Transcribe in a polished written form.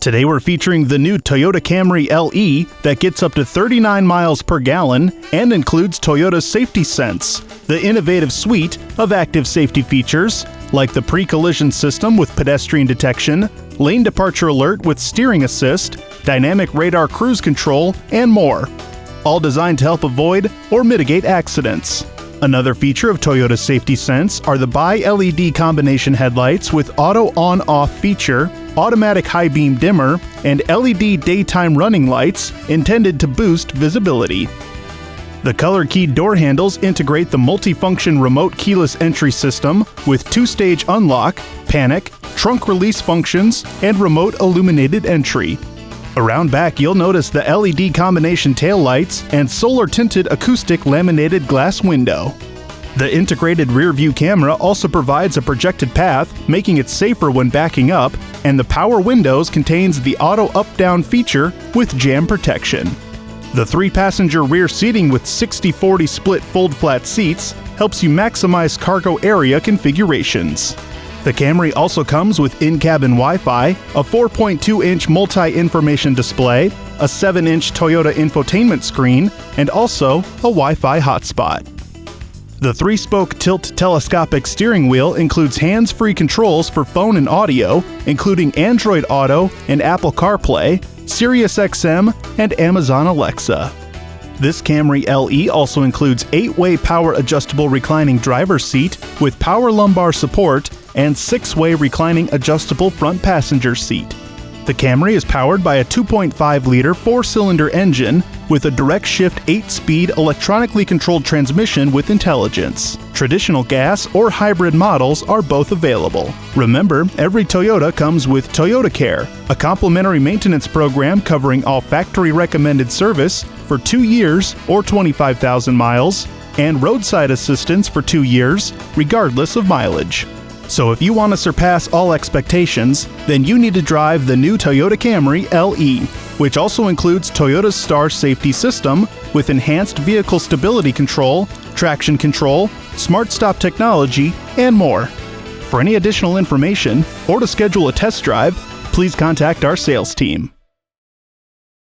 Today we're featuring the new Toyota Camry LE that gets up to 39 miles per gallon and includes Toyota's Safety Sense, the innovative suite of active safety features like the pre-collision system with pedestrian detection, lane departure alert with steering assist, dynamic radar cruise control, and more, all designed to help avoid or mitigate accidents. Another feature of Toyota's Safety Sense are the bi-LED combination headlights with auto on-off feature, automatic high beam dimmer, and LED daytime running lights intended to boost visibility. The color-keyed door handles integrate the multifunction remote keyless entry system with two-stage unlock, panic, trunk release functions, and remote illuminated entry. Around back, you'll notice the LED combination taillights and solar-tinted acoustic laminated glass window. The integrated rear-view camera also provides a projected path, making it safer when backing up, and the power windows contains the auto up-down feature with jam protection. The 3-passenger rear seating with 60/40 split fold-flat seats helps you maximize cargo area configurations. The Camry also comes with in-cabin Wi-Fi, a 4.2-inch multi-information display, a 7-inch Toyota infotainment screen, and also a Wi-Fi hotspot. The 3-spoke tilt telescopic steering wheel includes hands-free controls for phone and audio, including Android Auto and Apple CarPlay, Sirius XM, and Amazon Alexa. This Camry LE also includes 8-way power-adjustable reclining driver's seat with power lumbar support and 6-way reclining adjustable front passenger seat. The Camry is powered by a 2.5-liter 4-cylinder engine with a direct-shift 8-speed electronically controlled transmission with intelligence. Traditional gas or hybrid models are both available. Remember, every Toyota comes with Toyota Care, a complimentary maintenance program covering all factory-recommended service for 2 years or 25,000 miles, and roadside assistance for 2 years, regardless of mileage. So if you want to surpass all expectations, then you need to drive the new Toyota Camry LE, which also includes Toyota's Star Safety System with enhanced vehicle stability control, traction control, smart stop technology, and more. For any additional information or to schedule a test drive, please contact our sales team.